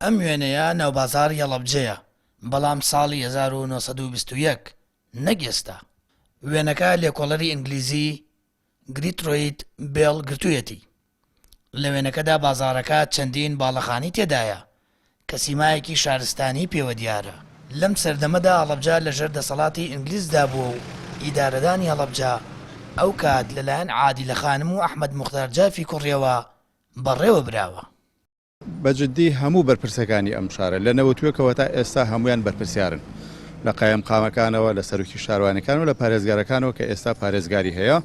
ئەم وێنەیە ناوبازاڕی هەڵەبجەیە، بەڵام ساڵی 1921 نەگەێستا. وێنەکە لێکۆڵەری ئینگلیزی گریتڕۆیت بێڵ گرتوویەتی. لە وێنەکەدا بازاڕەکە چەندین باڵەخانی تێدایە کە سیمایەکی شارستانی پێوە دیارە. لەم سەردەمەدا هەڵەبجە لەژێر دەسەڵاتی ئینگلیزدا بووە و ئیدارەدانی هەڵەبجە ئەو کات لەلایەن عادیلە خانم و ئەحمەد موختار جافی کوڕیەوە بەڕێوە براوە. بەجددی هەموو بەرپرسەکانی ئەم شارە لە نەوەتووەکەوە تا ئێستا هەمویان بەرپرسیارن لە قایم قامەکانەوە، لە سەرۆکی شاروانەکان و لە پارێزگارەکانەوە کە ئێستا پارێزگاری هەیە.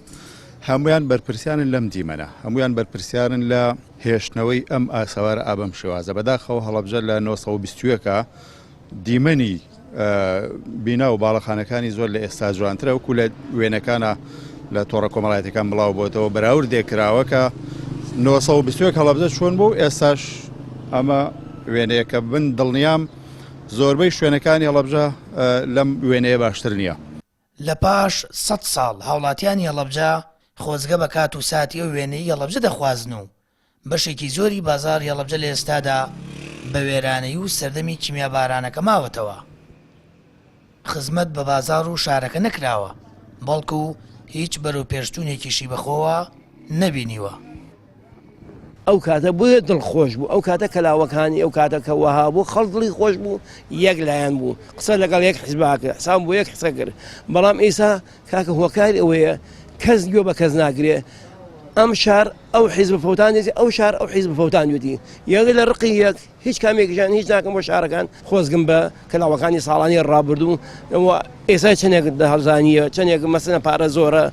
هەمویان بەرپرسیارن لەم دیمەنە، هەمویان بەرپرسیارن لە هێشتنەوەی ئەم ئاسەوارە ئابەم شێوازە. بەداخەوە هەڵەبجە لە 1920ەکە دیمەنی بینا و باڵەخانەکانی زۆر لە ئێستا جوانترە، وەکو لە وێنەکانە لە تۆڕە کۆمەڵایەتەکان بڵاو بۆتەوە بەراورد دێکراوە کە 1920 هەڵەبجە چۆن بوو. ئێستاش ئەمە وێنەیەکە بن دڵنیام زۆربەی شوێنەکانی هەڵەبجە لەم وێنەیە باشتر نییە. لە پاش 100 ساڵ هاوڵاتیانی هەڵەبجە خۆزگە بە کات و ساتی ئەو وێنەی هەڵەبجە دەخوازن و بەشێکی زۆری بازاڕی هەڵەبجە لە ئێستادا بە وێرانەی و سەردەمی کیمیابارانەکە ماوەتەوە. خزمەت بە بازاڕ و شارەکە نەکراوە، بەڵکو هیچ بەرەو پێشتوونێکیشی بەخۆوە نەبینیوە. ئەو کاتە بۆیە دڵخۆش بوو، ئەو کاتە کەلاوەکانی ئەو کاتە کە وەها بوو خەڵدڵی خۆش بوو، یەک لایەن بوو، قسە لەگەڵ یەک حیزباکە حسام بۆ یەک حسە کرد. بەڵام ئێستا کاکە هۆکاری ئەوەیە کەس گوێ بە کەس ناگرێ. ئەم شار ئەو حیزب فەوتانێتی، ئەو شار ئەو حیزب فەوتانوێتی، یەک لە ڕقی یەک هیچ کامێکیان هیچ ناکەم بۆ شارەکان خۆزگم بە کەلاوەکانی ساڵانی ڕابردوو. ئێستا چەندێک هەڵزانیە، چەندێک مەسەنە پارە زۆرە،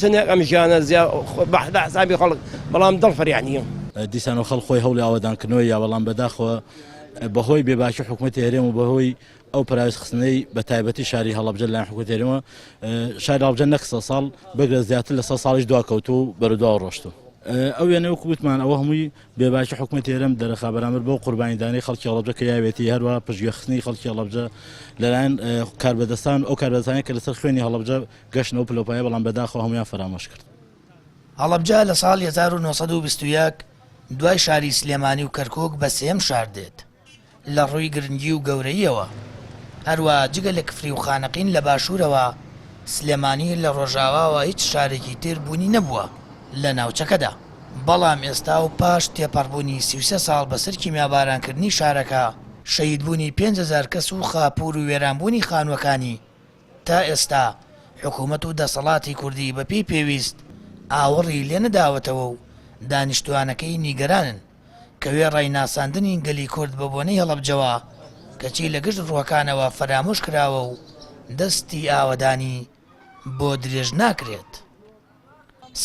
چەندێک ئەم ژیانە زیاد بە حسابی خەڵک، بەڵام دڵفەریانیە. دیسان و خەڵک خۆی هەوڵی ئاوادانکردنەوەی یا بەڵام بەداخەوە بەهۆی بێباشی حکوومەتی هەرێم و بەهۆی ئەو پراوێزخستنەی بە تایبەتی شاری هەڵەبجە لەلایەن حکوومەتی هەرێمەوە شاری هەڵەبجە نەک 100 ساڵ بەگرە زیاتر لە 100 ساڵیش دواکەوتو و بەرەدواوە ڕۆشتووە. ئەو وێنەی وەکو گوتمان ئەوە هەمووی بێباشی حکوومەتی هەرێم دەرەخا بەرامبەر بەو قوربانیدانەی خەڵکی هەڵەبجە کە یاوێتی، هەروەها پشتگوێخستنی خەڵکی هەڵەبجە لەلایەن کاربەدەستان، ئەو کاربەدەستانی کە لەسەر خوێنی هەڵەبجە گەشتنەوە پلۆپایە، بەڵام بەداخەوە هەمویان فەرامۆش کرد. هەڵەبجە لە ساڵی 1921 دوای شاری سلێمانی و کەرکووک بە سێم شار دێت لە ڕووی گرنگی و گەورەیەوە. هەروە جگە لە کفری و خانەقین لە باشوورەوە، سلێمانی لە ڕۆژاواوە هیچ شارێکی تر بوونی نەبووە لە ناوچەکەدا. بەڵام ئێستا و پاش تێپەڕبوونی 33 ساڵ بەسەر کیمیابارانکردنی شارەکە، شەهیدبوونی 5000 کەس و خاپور و وێرانبوونی خانووەکانی، تا ئێستا حکوومەت و دەسەڵاتی کوردی بەپێی پێویست ئاوەڕی لێ نەداوەتەوە و دانیشتوانەکەی نیگەرانن کە وێ ڕێیناساندنی گەلی کورد بە بۆنەی هەڵەبجەوە کەچی لە گشت ڕووەکانەوە فەرامۆش کراوە و دەستی ئاوەدانی بۆ درێژ ناکرێت.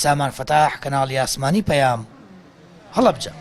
سامان فەتاح، کەناڵی ئاسمانی پەیام، هەڵەبجە.